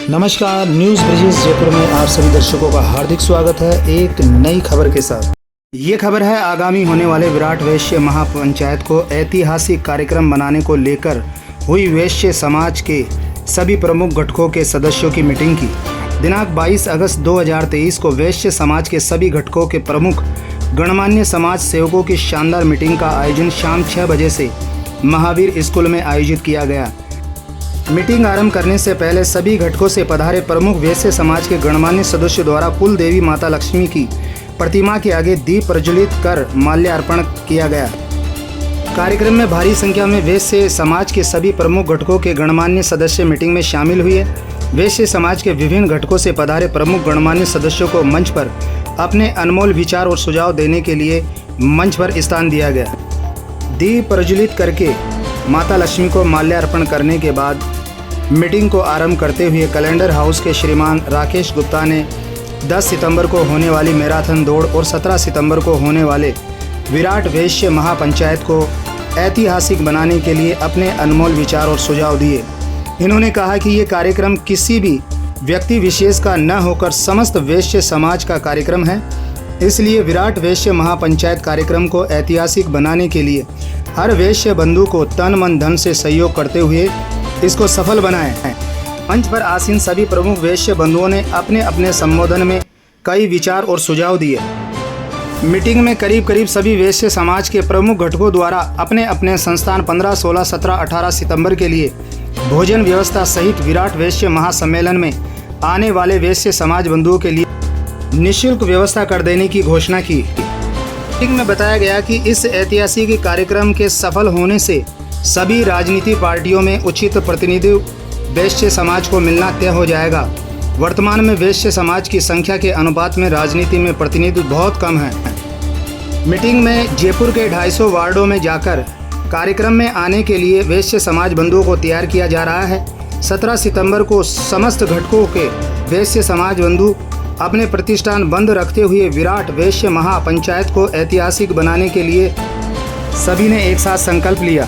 नमस्कार, न्यूज़ ब्रिजेश जयपुर में आप सभी दर्शकों का हार्दिक स्वागत है एक नई खबर के साथ। ये खबर है आगामी होने वाले विराट वैश्य महापंचायत को ऐतिहासिक कार्यक्रम बनाने को लेकर हुई वैश्य समाज के सभी प्रमुख घटकों के सदस्यों की मीटिंग की। दिनांक 22 अगस्त 2023 को वैश्य समाज के सभी घटकों के प्रमुख गणमान्य समाज सेवकों की शानदार मीटिंग का आयोजन शाम 6 बजे से महावीर स्कूल में आयोजित किया गया। मीटिंग आरंभ करने से पहले सभी घटकों से पधारे प्रमुख वैश्य समाज के गणमान्य सदस्यों द्वारा कुल देवी माता लक्ष्मी की प्रतिमा के आगे दीप प्रज्वलित कर माल्यार्पण किया गया। कार्यक्रम में भारी संख्या में वैश्य समाज के सभी प्रमुख घटकों के गणमान्य सदस्य मीटिंग में शामिल हुए। वैश्य समाज के विभिन्न घटकों से पधारे प्रमुख गणमान्य सदस्यों को मंच पर अपने अनमोल विचार और सुझाव देने के लिए मंच पर स्थान दिया गया। दीप प्रज्वलित करके माता लक्ष्मी को माल्यार्पण करने के बाद मीटिंग को आरंभ करते हुए कैलेंडर हाउस के श्रीमान राकेश गुप्ता ने 10 सितंबर को होने वाली मैराथन दौड़ और 17 सितंबर को होने वाले विराट वैश्य महापंचायत को ऐतिहासिक बनाने के लिए अपने अनमोल विचार और सुझाव दिए। इन्होंने कहा कि ये कार्यक्रम किसी भी व्यक्ति विशेष का न होकर समस्त वैश्य समाज का कार्यक्रम है, इसलिए विराट वैश्य महापंचायत कार्यक्रम को ऐतिहासिक बनाने के लिए हर वैश्य बंधु को तन मन धन से सहयोग करते हुए इसको सफल बनाए हैं। मंच पर आसीन सभी प्रमुख वैश्य बंधुओं ने अपने अपने संबोधन में कई विचार और सुझाव दिए। मीटिंग में करीब सभी वैश्य समाज के प्रमुख घटकों द्वारा अपने अपने संस्थान 15, 16, 17, 18 सितंबर के लिए भोजन व्यवस्था सहित विराट वैश्य महासम्मेलन में आने वाले वैश्य समाज बंधुओं के लिए निःशुल्क व्यवस्था कर देने की घोषणा की। मीटिंग में बताया गया कि इस ऐतिहासिक कार्यक्रम के सफल होने से सभी राजनीतिक पार्टियों में उचित प्रतिनिधि वैश्य समाज को मिलना तय हो जाएगा। वर्तमान में वैश्य समाज की संख्या के अनुपात में राजनीति में प्रतिनिधि बहुत कम है। मीटिंग में जयपुर के 250 वार्डों में जाकर कार्यक्रम में आने के लिए वैश्य समाज बंधुओं को तैयार किया जा रहा है। 17 सितंबर को समस्त घटकों के वैश्य समाज बंधु अपने प्रतिष्ठान बंद रखते हुए विराट वैश्य महापंचायत को ऐतिहासिक बनाने के लिए सभी ने एक साथ संकल्प लिया।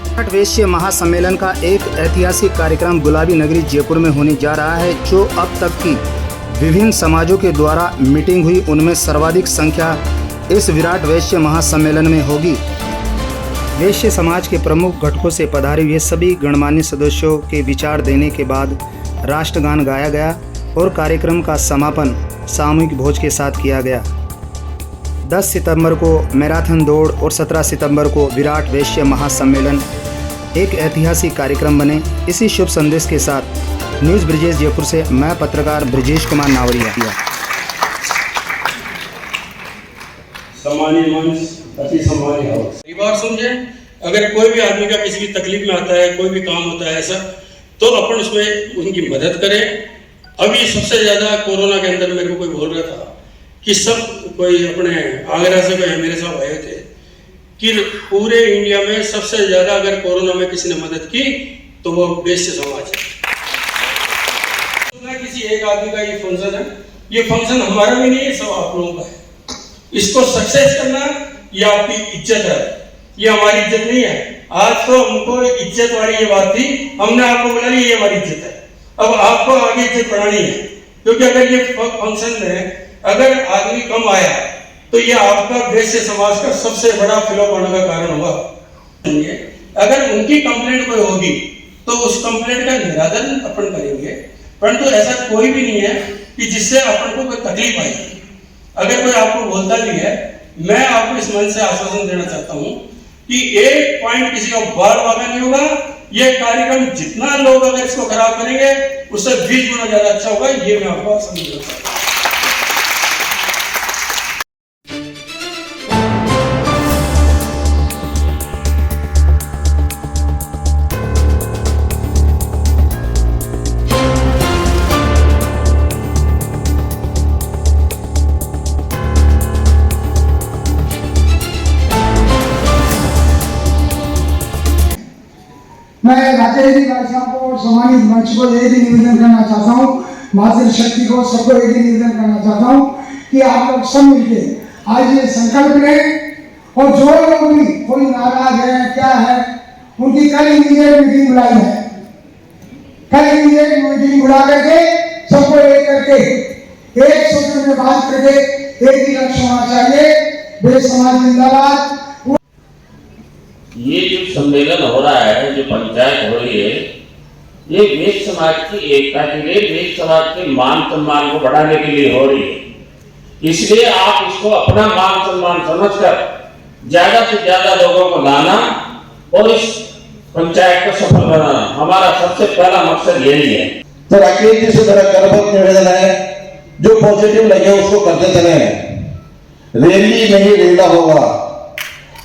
विराट वैश्य महासम्मेलन का एक ऐतिहासिक कार्यक्रम गुलाबी नगरी जयपुर में होने जा रहा है, जो अब तक की विभिन्न समाजों के द्वारा मीटिंग हुई उनमें सर्वाधिक संख्या इस विराट वैश्य महासम्मेलन में होगी। वैश्य समाज के प्रमुख घटकों से पधारे हुए सभी गणमान्य सदस्यों के विचार देने के बाद राष्ट्रगान गाया गया और कार्यक्रम का समापन सामूहिक भोज के साथ किया गया। 10 सितंबर को मैराथन दौड़ और 17 सितंबर को विराट वैश्य महासम्मेलन एक ऐतिहासिक कार्यक्रम बने। इसी शुभ संदेश के साथ न्यूज़ ब्रिजेश जयपुर से मैं पत्रकार ब्रिजेश कुमार नावरिया। सम्मानीय मंच, अति सम्मानीय हाउस, एक बार समझे, अगर कोई भी आदमी का किसी भी तकलीफ में आता है, कोई भी काम होता है ऐसा, तो अपन उसमें उनकी मदद करें। अभी सबसे ज्यादा कोरोना के अंदर मेरे को कोई बोल रहा था कि सब कोई अपने आगरा से कोई मेरे साथ आए थे कि पूरे इंडिया में सबसे ज्यादा अगर कोरोना में किसी ने मदद की तो वो वैश्य समाज है। किसी एक आदमी का ये फंक्शन है, ये फंक्शन हमारा भी नहीं है, सब आप लोगों का है। इसको सक्सेस करना ये आपकी इज्जत है, ये हमारी इज्जत नहीं है। आज तो हमको इज्जत वाली ये बात थी, हमने आपको बोला ये हमारी इज्जत है, अब आपको आगे इज्जत बढ़ानी है। क्योंकि अगर ये फंक्शन में अगर आदमी कम आया तो ये आपका वैश्य समाज का सबसे बड़ा फ्लॉप होने का कारण होगा। अगर उनकी कंप्लेंट कोई होगी तो उस कंप्लेंट का निराकरण अपन करेंगे, परंतु ऐसा कोई भी नहीं है कि जिससे अपन को कोई तकलीफ आएगी। अगर कोई आपको बोलता भी है, मैं आपको इस मंच से आश्वासन देना चाहता हूँ कि एक पॉइंट किसी का बार वाका नहीं होगा। ये कार्यक्रम जितना लोग अगर इसको खराब करेंगे उससे 20 गुना ज्यादा अच्छा होगा, ये मैं आपको आश्वासन देना चाहता हूँ। मैं राकेश जी भाई साहब को सम्मानित मंच को यही भी निवेदन करना चाहता हूँ, मातृ शक्ति को सबको यही निवेदन करना चाहता हूँ कि आप लोग सब मिलकर आज ये संकल्प लें और जो लोग भी कोई नाराज है क्या है उनकी कल इमीडिएट मीटिंग बुलाई है। कल ही एक मीटिंग बुला करके सबको एक करके एक सूत्र में बात करके एक ही लक्ष्य होना चाहिए। वेद समाज जिंदाबाद। ये जो सम्मेलन हो रहा है, जो पंचायत हो रही है, ये वेद समाज की एकता के लिए, वेद समाज के मान सम्मान को बढ़ाने के लिए हो रही है। इसलिए आप इसको अपना मान सम्मान समझकर ज्यादा से ज्यादा लोगों को लाना और इस पंचायत को सफल बनाना हमारा सबसे पहला मकसद यही है। तो राकेश जी से मेरा करबद्ध निवेदन है, जो पॉजिटिव लगे उसको करते चले। रैली नहीं रेला होगा।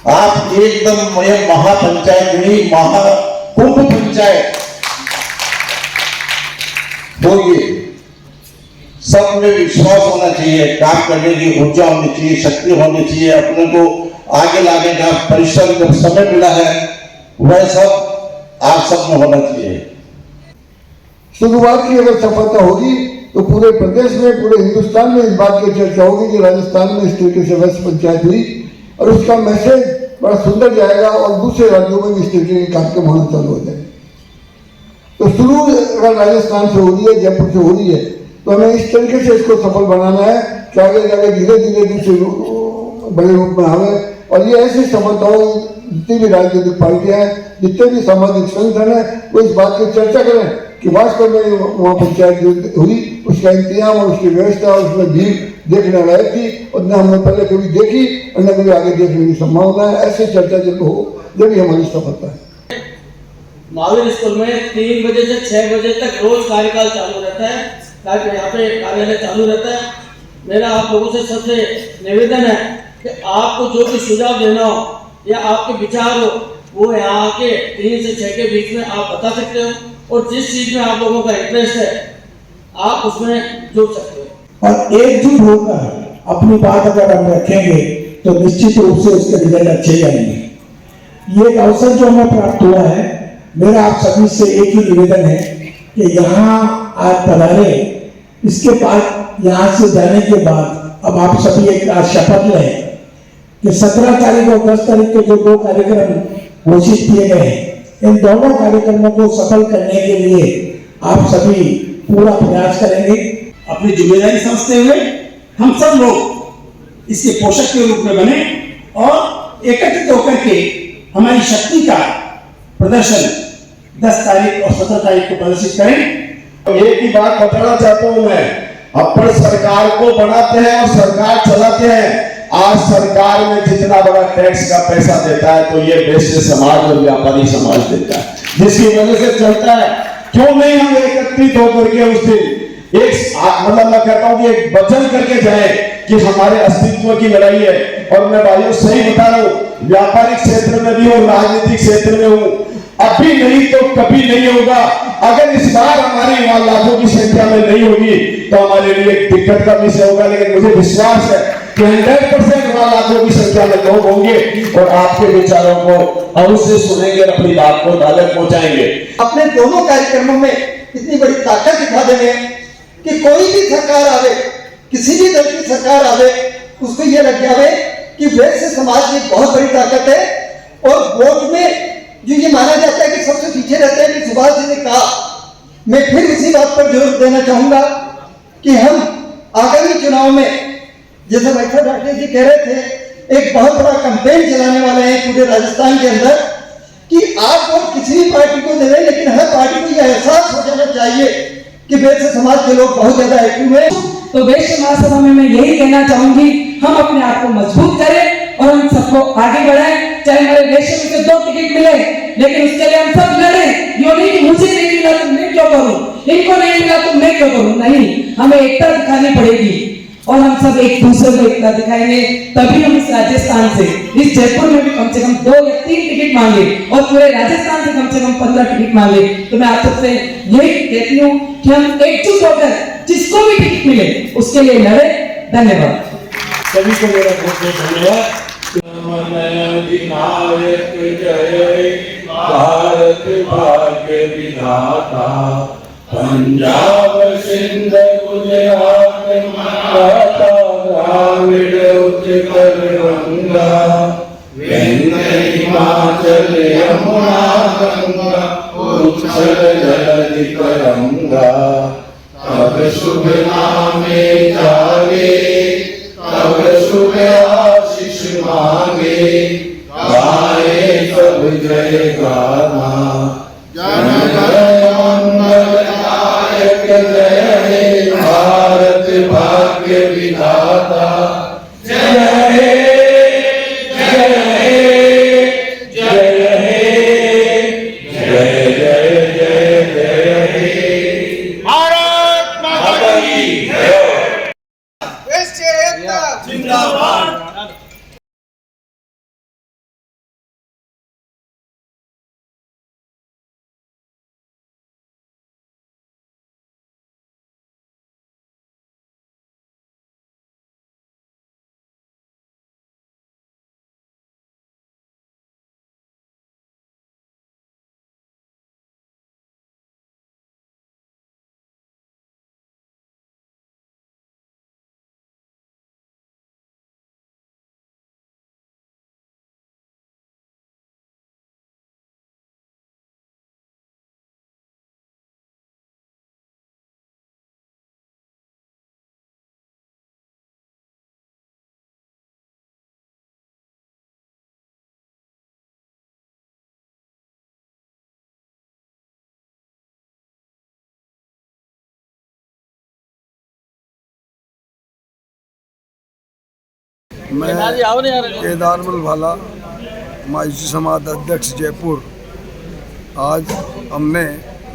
आप एकदम यह महापंचायत नहीं, महाकुंभ पंचायत होगी। सब में विश्वास होना चाहिए, काम करने की ऊर्जा होनी चाहिए, शक्ति होनी चाहिए, अपने को आगे लाने का परिश्रम जब समय मिला है वह सब आप सब में होना चाहिए। शुरुआत की अगर सफलता होगी तो पूरे प्रदेश में, पूरे हिंदुस्तान में इस बात की चर्चा होगी कि राजस्थान में इस तरीके से वैश्य पंचायत हुई और उसका मैसेज बड़ा सुंदर जाएगा और दूसरे राज्यों में भी इस तरीके के कार्यक्रम होना चालू हो जाएंगे। तो शुरू अगर राजस्थान से हो रही है, जयपुर से हो रही है, तो हमें इस तरीके से इसको सफल बनाना है कि आगे जाके धीरे धीरे दूसरे बड़े रूप में आवे। और ये ऐसी सफलताओं जितनी भी राजनीतिक पार्टियां हैं, जितने भी सामाजिक संगठन है, वो इस बात की चर्चा करें कि वास्तव में वहाँ पंचायत जो हुई उसका इंतजाम और उसकी व्यवस्था और उसमें भीड़ देखने लायक थी और न हमने पहले कभी देखी और न कभी आगे देखने की संभावना है। ऐसी चर्चा जब हो जब भी हमारी सफलता है। महावीर स्कूल में 3 बजे से 6 बजे तक रोज कार्यकाल चालू रहता है, यहाँ पे कार्यालय चालू रहता है। मेरा आप लोगों से सबसे निवेदन है कि आपको जो भी सुझाव देना हो या आपके विचार हो वो यहाँ आके 3 से 6 के बीच में आप बता सकते हो और जिस चीज में आप लोगों का इंटरेस्ट है आप उसमें जुड़ सकते हो। और एकजुट होकर अपनी बात अगर हम रखेंगे तो निश्चित रूप से उसके रिजल्ट अच्छे आएंगे। ये एक अवसर जो हमें प्राप्त हुआ है, मेरा आप सभी से एक ही निवेदन है कि यहाँ आप पधारे, इसके बाद यहाँ से जाने के बाद अब आप सभी एक शपथ लें कि 17 तारीख और 10 तारीख के जो 2 कार्यक्रम घोषित किए गए हैं, इन दोनों कार्यक्रमों को सफल करने के लिए आप सभी पूरा प्रयास करेंगे। अपनी जिम्मेदारी समझते हुए हम सब लोग इसके पोषक के रूप में बने और एकत्रित होकर के हमारी शक्ति का प्रदर्शन 10 तारीख और 17 तारीख को प्रदर्शित करें। एक ही बात बताना चाहता हूं मैं, अपन सरकार को बनाते हैं और सरकार चलाते हैं। आज सरकार में जितना बड़ा टैक्स का पैसा देता है तो ये वैश्य समाज और व्यापारी समाज देता है, जिसकी वजह से चलता है। क्यों नहीं हम एकत्रित होकर के उस दिन एक मतलब मैं कहता हूं कि एक वचन करके जाए कि हमारे अस्तित्व की लड़ाई है। और मैं भाइयों सही बता रहा हूं, व्यापारिक क्षेत्र में भी और राजनीतिक क्षेत्र में हूं, अभी नहीं तो कभी नहीं होगा। अगर इस बार हमारी वहां लाखों की संख्या में नहीं होगी तो हमारे लिए एक दिक्कत का विषय होगा, लेकिन मुझे विश्वास है कि 100% वहां लाखों की संख्या में लोग होंगे और आपके विचारों को अवश्य सुनेंगे और अपनी बात को तक पहुंचाएंगे। अपने दोनों कार्यक्रमों में इतनी बड़ी ताकत दिखा देंगे कि कोई भी सरकार आवे, किसी भी दल की सरकार आवे, उसको यह लग जावे कि वैश्य समाज की बहुत बड़ी ताकत है। और वोट में जो ये माना जाता है कि सबसे पीछे रहते हैं, कि सुभाष जी ने कहा, मैं फिर इसी बात पर जोर देना चाहूंगा कि हम आगामी चुनाव में, जैसे वैसा डॉक्टर जी कह रहे थे, एक बहुत बड़ा कैंपेन चलाने वाले हैं पूरे राजस्थान के अंदर कि आप वोट किसी भी पार्टी को दे रहे हैं, लेकिन हर पार्टी को यह एहसास हो जाना चाहिए कि वैश्य समाज के लोग बहुत ज्यादा एक्टिव हैं। तो वैश्य महासभा में मैं यही कहना चाहूंगी, हम अपने आप को मजबूत करें और हम सबको आगे बढ़ाएं। चाहे हमारे वैश्य में से 2 टिकट मिले, लेकिन उसके लिए हम सब लड़ें। यो नहीं कि मुझे नहीं मिला तो मैं क्यों करूं, इनको नहीं मिला तो मैं क्यों करूं। नहीं, हमें एकता दिखानी पड़ेगी और हम सब एक दूसरे को एकता दिखाएंगे, तभी हम इस राजस्थान से, इस जयपुर में भी कम से कम 2 या 3 टिकट मांगे और पूरे राजस्थान से कम 15 टिकट मांगे। तो मैं आप सबसे यही कहती हूँ कि हम एकजुट होकर जिसको भी टिकट मिले उसके लिए लड़े। धन्यवाद। सभी को मेरा बहुत बहुत धन्यवाद। भारत भाग्य विधाता, पंजाब सिंध गुजरात माता द्राविड उत्कल गंगा, विंध्य हिमाचल यमुना गंगा उच्छल जलधि तरंगा, तब शुभ नामे जागे, तब शुभ आशीष मांगे, गाए सब जय गाना, जन गण मंगलदायक जय हे भारत भाग्य विधाता, जय हे जय हे जय हे जय जय जय जय हे भारत माता की जय। जिंदाबाद। मैं केदारमल भाला, मायूसी समाज अध्यक्ष जयपुर। आज हमने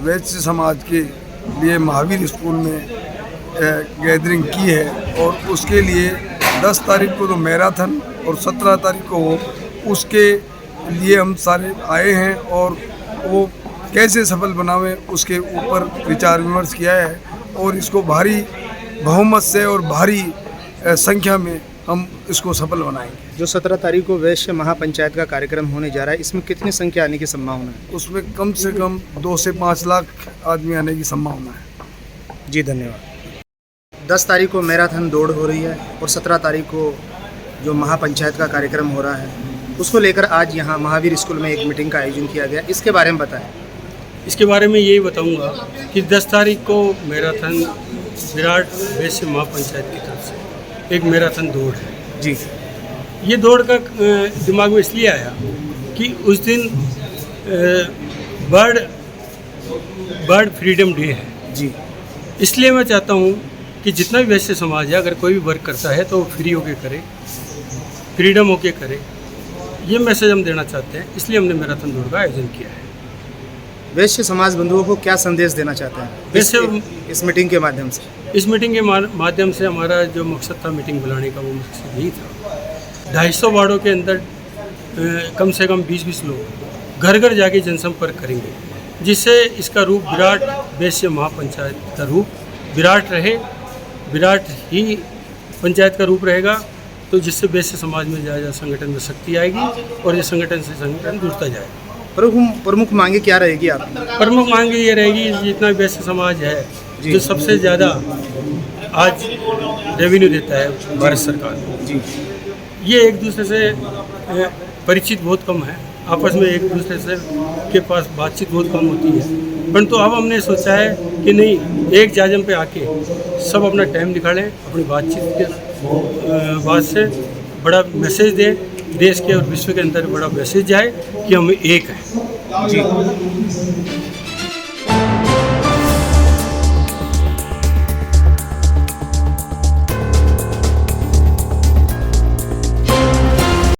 वैश्य समाज के लिए महावीर स्कूल में गैदरिंग की है और उसके लिए 10 तारीख को तो मैराथन और 17 तारीख को उसके लिए हम सारे आए हैं और वो कैसे सफल बनावें उसके ऊपर विचार विमर्श किया है और इसको भारी बहुमत से और भारी संख्या में हम इसको सफल बनाएंगे। जो 17 तारीख को वैश्य महापंचायत का कार्यक्रम होने जा रहा है, इसमें कितनी संख्या आने की संभावना है? उसमें कम से कम 2 से 5 लाख आदमी आने की संभावना है। जी धन्यवाद। 10 तारीख को मैराथन दौड़ हो रही है और 17 तारीख को जो महापंचायत का कार्यक्रम हो रहा है, उसको लेकर आज यहाँ महावीर स्कूल में एक मीटिंग का आयोजन किया गया। इसके बारे में बताएं। इसके बारे में यही बताऊंगा कि 10 तारीख को मैराथन विराट वैश्य महापंचायत की तरफ से एक मैराथन दौड़ है। जी, ये दौड़ का दिमाग में इसलिए आया कि उस दिन बर्ड फ्रीडम डे है। जी, इसलिए मैं चाहता हूँ कि जितना भी वैश्य समाज है, अगर कोई भी वर्क करता है तो वो फ्री होके करे, फ्रीडम होके करे। ये मैसेज हम देना चाहते हैं, इसलिए हमने मैराथन दौड़ का आयोजन किया है। वैश्य समाज बंधुओं को क्या संदेश देना चाहते हैं वैसे इस मीटिंग के माध्यम से? इस मीटिंग के माध्यम से हमारा जो मकसद था मीटिंग बुलाने का, वो मकसद यही था। 250 वार्डों के अंदर कम से कम 20-20 लोग घर घर जाके जनसंपर्क करेंगे, जिससे इसका रूप विराट वैश्य महापंचायत का रूप विराट रहे, विराट ही पंचायत का रूप रहेगा, तो जिससे वैश्य समाज में जाए संगठन में शक्ति आएगी और ये संगठन से संगठन जुड़ता जाएगा। प्रमुख मांगे क्या रहेगी आपकी? प्रमुख मांगे ये रहेगी, जितना वैश्य समाज है जो सबसे ज़्यादा आज रेवेन्यू देता है भारत सरकार जी, ये एक दूसरे से परिचित बहुत कम है, आपस में एक दूसरे से के पास बातचीत बहुत कम होती है। परंतु अब हमने सोचा है कि नहीं, एक जाजम पे आके सब अपना टाइम निकालें, अपनी बातचीत के बाद से बड़ा मैसेज दें, देश के और विश्व के अंदर बड़ा मैसेज जाए कि हम एक हैं। जी।